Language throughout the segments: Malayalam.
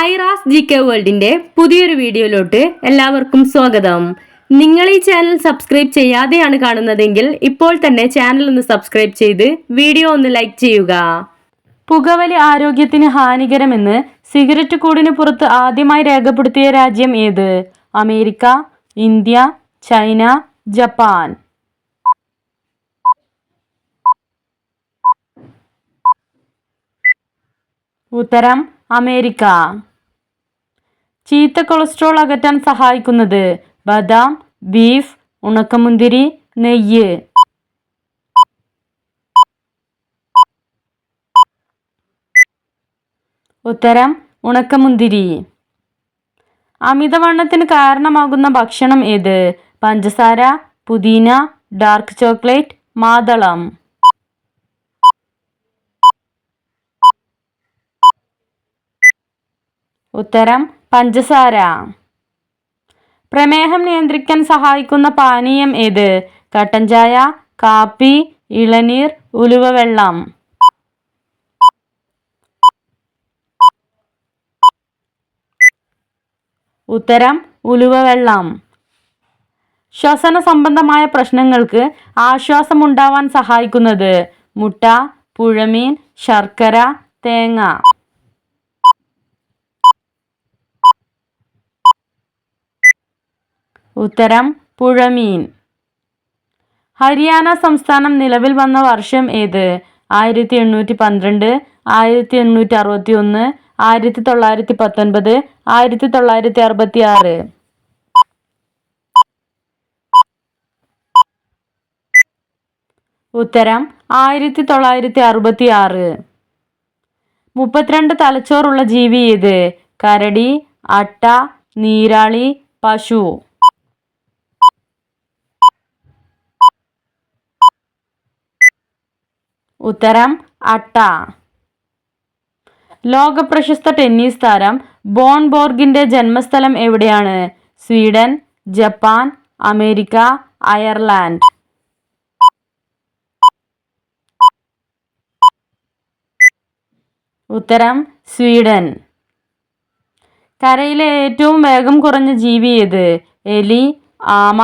ഐറാസ് GK വേൾഡിന്റെ പുതിയൊരു വീഡിയോയിലോട്ട് എല്ലാവർക്കും സ്വാഗതം. നിങ്ങൾ ഈ ചാനൽ സബ്സ്ക്രൈബ് ചെയ്യാതെയാണ് കാണുന്നതെങ്കിൽ ഇപ്പോൾ തന്നെ ചാനൽ ഒന്ന് സബ്സ്ക്രൈബ് ചെയ്ത് വീഡിയോ ഒന്ന് ലൈക്ക് ചെയ്യുക. പുകവലി ആരോഗ്യത്തിന് ഹാനികരമെന്ന് സിഗരറ്റ് കൂടിന് പുറത്ത് ആദ്യമായി രേഖപ്പെടുത്തിയ രാജ്യം ഏത്? America, India, China, Japan? ഉത്തരം അമേരിക്ക. ചീത്ത കൊളസ്ട്രോൾ അകറ്റാൻ സഹായിക്കുന്നത് ബദാം, ബീഫ്, ഉണക്കമുന്തിരി, നെയ്യ്? ഉത്തരം ഉണക്കമുന്തിരി. അമിതവണ്ണത്തിന് കാരണമാകുന്ന ഭക്ഷണം ഏത്? പഞ്ചസാര, പുദീന, ഡാർക്ക് ചോക്ലേറ്റ്, മാതളം? ഉത്തരം പഞ്ചസാര. പ്രമേഹം നിയന്ത്രിക്കാൻ സഹായിക്കുന്ന പാനീയം ഏത്? കട്ടൻ ചായ, കാപ്പി, ഇളനീർ, ഉലുവ വെള്ളം? ഉത്തരം ഉലുവ വെള്ളം. ശ്വസന സംബന്ധമായ പ്രശ്നങ്ങൾക്ക് ആശ്വാസമുണ്ടാവാൻ സഹായിക്കുന്നത് മുട്ട, പുഴമീൻ, ശർക്കര, തേങ്ങ? ഉത്തരം പുഴമീൻ. ഹരിയാന സംസ്ഥാനം നിലവിൽ വന്ന വർഷം ഏത്? 1812, 1861, 1919, 1966? ഉത്തരം 1966. 32 തലച്ചോറുള്ള ജീവി ഏത്? കരടി, അട്ട, നീരാളി, പശു? ഉത്തരം അട്ട. ലോകപ്രശസ്ത ടെന്നീസ് താരം ബോൺ ബോർഗിന്റെ ജന്മസ്ഥലം എവിടെയാണ്? Sweden, Japan, America, Ireland? ഉത്തരം സ്വീഡൻ. കരയിലെ ഏറ്റവും വേഗം കുറഞ്ഞ ജീവി ഏത്? എലി, ആമ,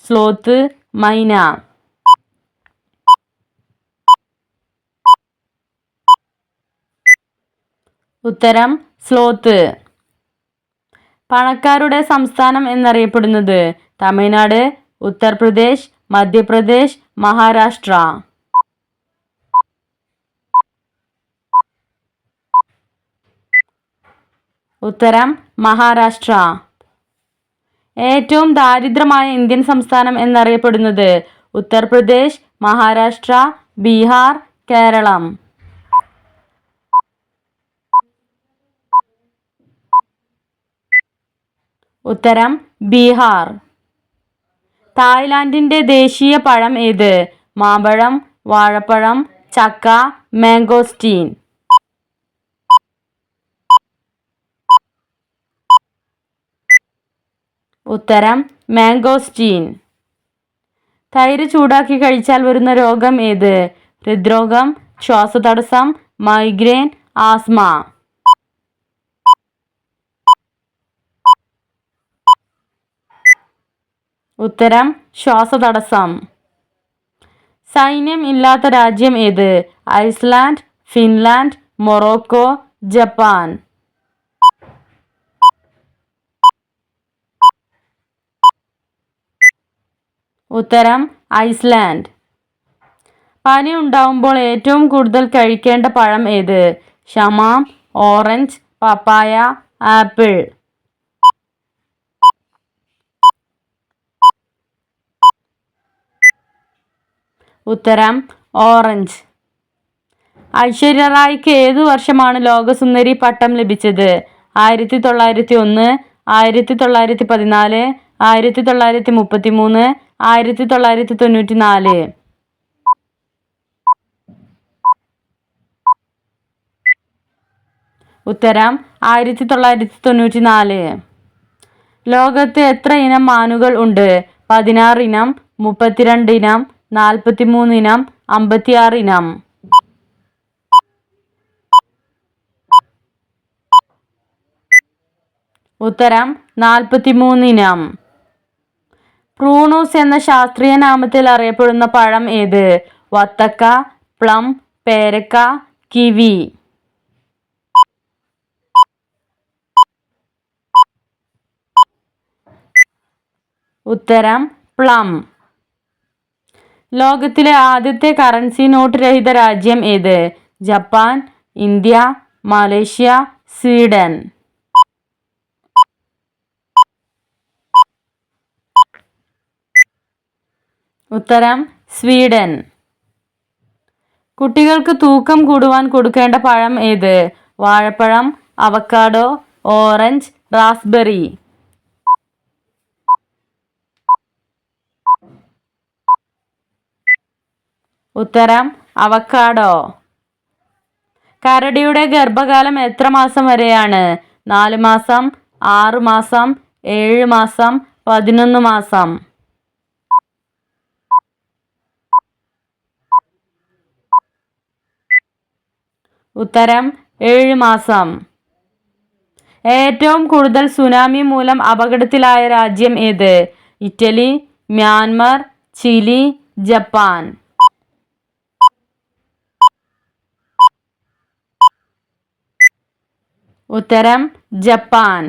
സ്ലോത്ത്, മൈന? ഉത്തരം സ്ലോത്ത്. പണക്കാരുടെ സംസ്ഥാനം എന്നറിയപ്പെടുന്നത് തമിഴ്നാട്, ഉത്തർപ്രദേശ്, മധ്യപ്രദേശ്, മഹാരാഷ്ട്ര? ഉത്തരം മഹാരാഷ്ട്ര. ഏറ്റവും ദാരിദ്ര്യമായ ഇന്ത്യൻ സംസ്ഥാനം എന്നറിയപ്പെടുന്നത് ഉത്തർപ്രദേശ്, മഹാരാഷ്ട്ര, ബീഹാർ, കേരളം? ഉത്തരം ബീഹാർ. തായ്ലാൻഡിന്റെ ദേശീയ പഴം ഏത്? മാമ്പഴം, വാഴപ്പഴം, ചക്ക, മാംഗോസ്റ്റീൻ? ഉത്തരം മാംഗോസ്റ്റീൻ. തൈര് ചൂടാക്കി കഴിച്ചാൽ വരുന്ന രോഗം ഏത്? ഹൃദ്രോഗം, ശ്വാസതടസ്സം, മൈഗ്രെയിൻ, ആസ്മ? ഉത്തരം ശ്വാസതടസ്സം. സൈന്യം ഇല്ലാത്ത രാജ്യം ഏത്? Iceland, Finland, Morocco, Japan? ഉത്തരം ഐസ്ലാൻഡ്. പനി ഉണ്ടാവുമ്പോൾ ഏറ്റവും കൂടുതൽ കഴിക്കേണ്ട പഴം ഏത്? ഷമാം, ഓറഞ്ച്, പപ്പായ, ആപ്പിൾ? ഉത്തരം ഓറഞ്ച്. ഐശ്വര്യ റായ്ക്ക് ഏതു വർഷമാണ് ലോകസുന്ദരി പട്ടം ലഭിച്ചത്? 1901, 1914, 1933, 1994? ഉത്തരം 1994. ലോകത്ത് എത്ര ഇനം മാനുകൾ ഉണ്ട്? 16 ഇനം, 32 ഇനം, 43 ഇനം, 56 ഇനം? ഉത്തരം 43 ഇനം. പ്രൂണൂസ് എന്ന ശാസ്ത്രീയ നാമത്തിൽ അറിയപ്പെടുന്ന പഴം ഏത്? വത്തക്ക, പ്ലം, പേരക്ക, കിവി. ഉത്തരം പ്ലം. ലോകത്തിലെ ആദ്യത്തെ കറൻസി നോട്ട് രഹിത രാജ്യം ഏത്? Japan, India, Malaysia, Sweden. ഉത്തരം സ്വീഡൻ. കുട്ടികൾക്ക് തൂക്കം കൂടുവാൻ കൊടുക്കേണ്ട പഴം ഏത്? വാഴപ്പഴം, അവക്കാഡോ, ഓറഞ്ച്, റാസ്ബെറി. ഉത്തരം അവക്കാഡോ. കരടിയുടെ ഗർഭകാലം എത്ര മാസം വരെയാണ്? 4 മാസം, 6 മാസം, 7 മാസം, 11 മാസം. ഉത്തരം 7 മാസം. ഏറ്റവും കൂടുതൽ സുനാമി മൂലം അപകടത്തിലായ രാജ്യം ഏത്? Italy, Myanmar, Chile, Japan. ഉത്തരം ജപ്പാൻ.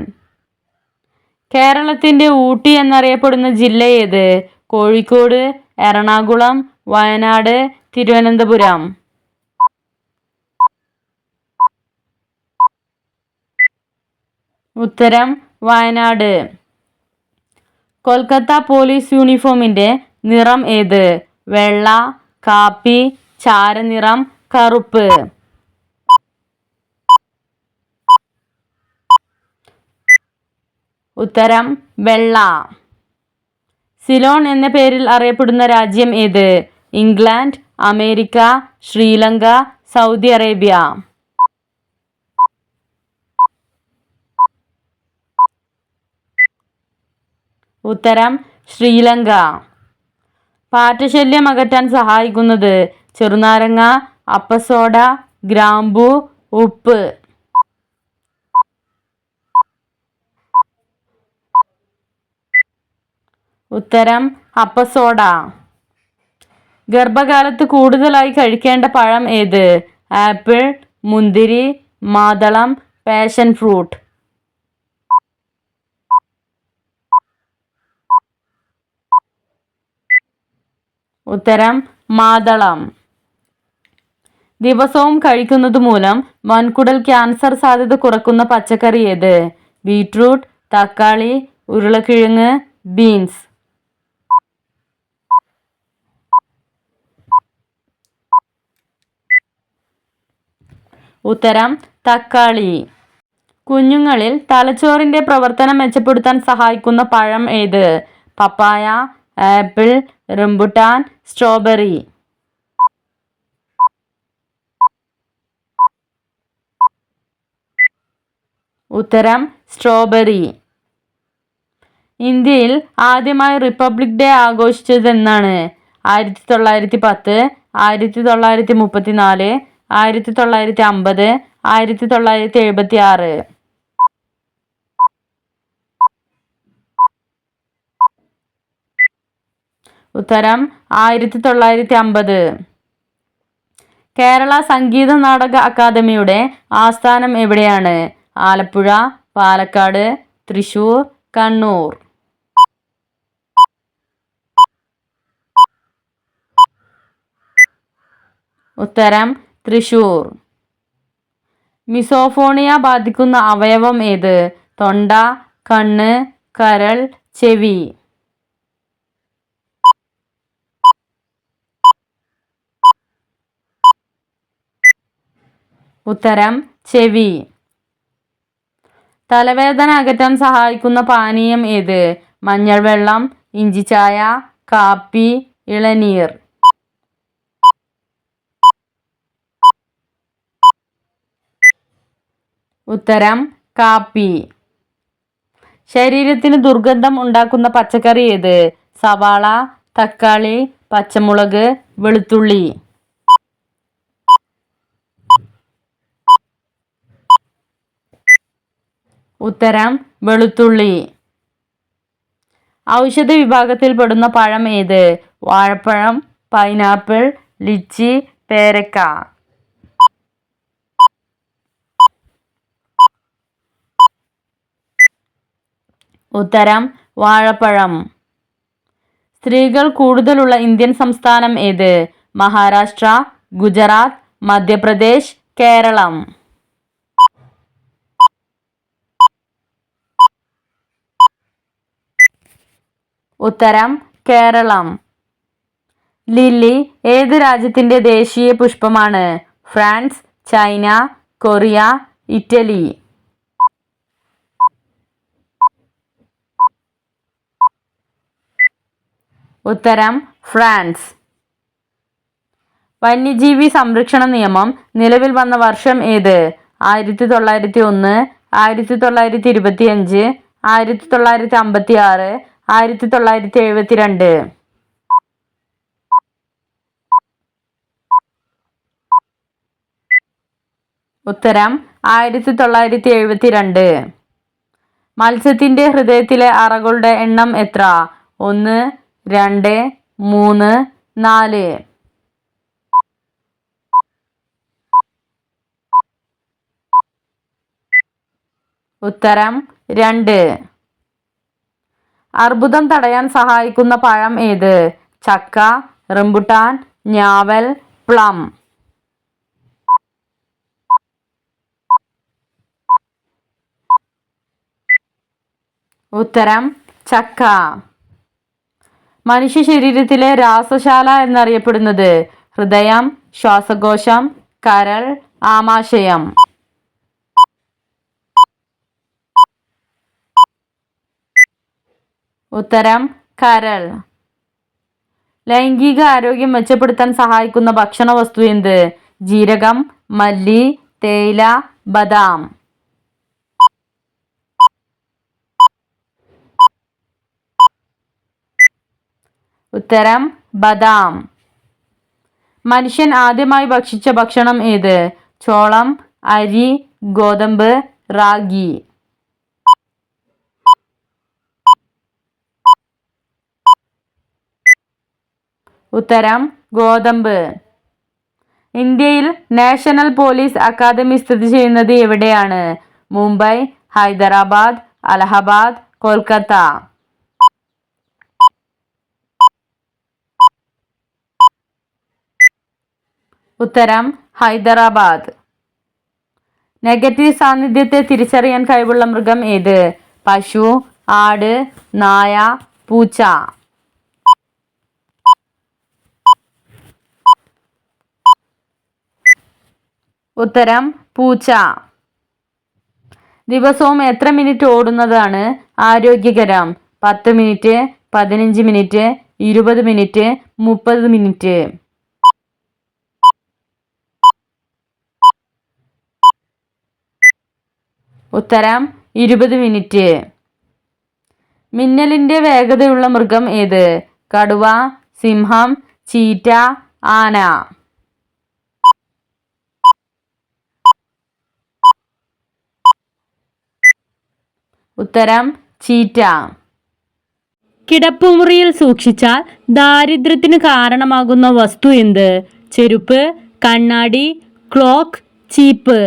കേരളത്തിന്റെ ഊട്ടി എന്നറിയപ്പെടുന്ന ജില്ല ഏത്? കോഴിക്കോട്, എറണാകുളം, വയനാട്, തിരുവനന്തപുരം. ഉത്തരം വയനാട്. കൊൽക്കത്ത പോലീസ് യൂണിഫോമിന്റെ നിറം ഏത്? വെള്ള, കാപ്പി, ചാരനിറം, കറുപ്പ്. ഉത്തരം വെള്ള. സിലോൺ എന്ന പേരിൽ അറിയപ്പെടുന്ന രാജ്യം ഏത്? England, America, Sri Lanka, Saudi Arabia. ഉത്തരം ശ്രീലങ്ക. പാറ്റശല്യം അകറ്റാൻ സഹായിക്കുന്നത്? ചെറുനാരങ്ങ, അപ്പസോഡ, ഗ്രാമ്പു, ഉപ്പ്. ഉത്തരം അപ്പസോഡ. ഗർഭകാലത്ത് കൂടുതലായി കഴിക്കേണ്ട പഴം ഏത്? ആപ്പിൾ, മുന്തിരി, മാതളം, പാഷൻ ഫ്രൂട്ട്. ഉത്തരം മാതളം. ദിവസവും കഴിക്കുന്നത് മൂലം വൻകുടൽ ക്യാൻസർ സാധ്യത കുറക്കുന്ന പച്ചക്കറി ഏത്? ബീറ്റ്റൂട്ട്, തക്കാളി, ഉരുളക്കിഴങ്ങ്, ബീൻസ്. ഉത്തരം തക്കാളി. കുഞ്ഞുങ്ങളിൽ തലച്ചോറിന്റെ പ്രവർത്തനം മെച്ചപ്പെടുത്താൻ സഹായിക്കുന്ന പഴം ഏത്? പപ്പായ, ആപ്പിൾ, റംബുട്ടാൻ, സ്ട്രോബെറി. ഉത്തരം സ്ട്രോബെറി. ഇന്ത്യയിൽ ആദ്യമായി റിപ്പബ്ലിക് ഡേ ആഘോഷിച്ചത് എന്നാണ്? 1910, 1934, 1950, 1976. ഉത്തരം 1950. കേരള സംഗീത നാടക അക്കാദമിയുടെ ആസ്ഥാനം എവിടെയാണ്? ആലപ്പുഴ, പാലക്കാട്, തൃശൂർ, കണ്ണൂർ. ഉത്തരം തൃശൂർ. മിസോഫോണിയ ബാധിക്കുന്ന അവയവം ഏത്? തൊണ്ട, കണ്ണ്, കരൾ, ചെവി. ഉത്തരം ചെവി. തലവേദന അകറ്റാൻ സഹായിക്കുന്ന പാനീയം ഏത്? മഞ്ഞൾ വെള്ളം, ഇഞ്ചിച്ചായ, കാപ്പി, ഇളനീർ. ഉത്തരം കാപ്പി. ശരീരത്തിന് ദുർഗന്ധം ഉണ്ടാക്കുന്ന പച്ചക്കറി ഏത്? സവാള, തക്കാളി, പച്ചമുളക്, വെളുത്തുള്ളി. ഉത്തരം വെളുത്തുള്ളി. ഔഷധ വിഭാഗത്തിൽപ്പെടുന്ന പഴം ഏത്? വാഴപ്പഴം, പൈനാപ്പിൾ, ലിച്ചി, പേരക്ക. ഉത്തരം വാഴപ്പഴം. സ്ത്രീകൾ കൂടുതലുള്ള ഇന്ത്യൻ സംസ്ഥാനം ഏത്? മഹാരാഷ്ട്ര, ഗുജറാത്ത്, മധ്യപ്രദേശ്, കേരളം. ഉത്തരം കേരളം. ലില്ലി ഏത് രാജ്യത്തിന്റെ ദേശീയ പുഷ്പമാണ്? France, China, Korea, Italy. ഉത്തരം ഫ്രാൻസ്. വന്യജീവി സംരക്ഷണ നിയമം നിലവിൽ വന്ന വർഷം ഏത്? 1901, 1925, 1956, 1972. ഉത്തരം 1972. മത്സ്യത്തിന്റെ ഹൃദയത്തിലെ അറകളുടെ എണ്ണം എത്ര? 1, 2, 3, 4. ഉത്തരം 2. അർബുദം തടയാൻ സഹായിക്കുന്ന പഴം ഏത്? ചക്ക, റംബുട്ടാൻ, ഞാവൽ, പ്ലം. ഉത്തരം ചക്ക. മനുഷ്യ ശരീരത്തിലെ രാസശാല എന്നറിയപ്പെടുന്നത്? ഹൃദയം, ശ്വാസകോശം, കരൾ, ആമാശയം. ഉത്തരം കരൾ. ലൈംഗിക ആരോഗ്യം മെച്ചപ്പെടുത്താൻ സഹായിക്കുന്ന ഭക്ഷണ വസ്തു എന്ത്? ജീരകം, മല്ലി, തേയില, ബദാം. ഉത്തരം ബദാം. മനുഷ്യൻ ആദ്യമായി ഭക്ഷിച്ച ഭക്ഷണം ഏത്? ചോളം, അരി, ഗോതമ്പ്, റാഗി. ഉത്തരം ഗോതമ്പ്. ഇന്ത്യയിൽ നാഷണൽ പോലീസ് അക്കാദമി സ്ഥിതി ചെയ്യുന്നത് എവിടെയാണ്? മുംബൈ, ഹൈദരാബാദ്, അലഹബാദ്, കൊൽക്കത്ത. ഉത്തരം ഹൈദരാബാദ്. നെഗറ്റീവ് സാന്നിധ്യത്തെ തിരിച്ചറിയാൻ കഴിവുള്ള മൃഗം ഏത്? പശു, ആട്, നായ, പൂച്ച. ഉത്തരം പൂച്ച. ദിവസവും എത്ര മിനിറ്റ് ഓടുന്നതാണ് ആരോഗ്യകരം? 10 മിനിറ്റ്, 15 മിനിറ്റ്, 20 മിനിറ്റ്, 30 മിനിറ്റ്. ഉത്തരം 20 മിനിറ്റ്. മിന്നലിന്റെ വേഗതയുള്ള മൃഗം ഏത്? കടുവ, സിംഹം, ചീറ്റ, ആന. ഉത്തരം ചീറ്റ. കിടപ്പുമുറിയിൽ സൂക്ഷിച്ചാൽ ദാരിദ്ര്യത്തിന് കാരണമാകുന്ന വസ്തു എന്ത്? ചെരുപ്പ്, കണ്ണാടി, ക്ലോക്ക്, ചീപ്പ്.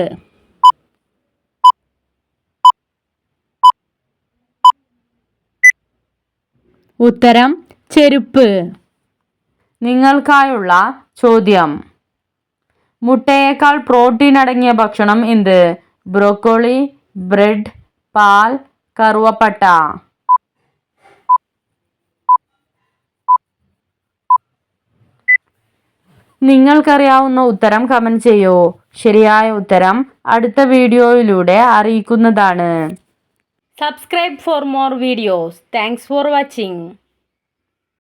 ഉത്തരം ചെരുപ്പ്. നിങ്ങൾക്കായുള്ള ചോദ്യം: മുട്ടയേക്കാൾ പ്രോട്ടീൻ അടങ്ങിയ ഭക്ഷണം എന്ത്? ബ്രോക്കോളി, ബ്രെഡ്, പാൽ, കറുവപ്പട്ട. നിങ്ങൾക്കറിയാവുന്ന ഉത്തരം കമന്റ് ചെയ്യൂ. ശരിയായ ഉത്തരം അടുത്ത വീഡിയോയിലൂടെ അറിയിക്കുന്നതാണ്. Subscribe for more videos. Thanks for watching.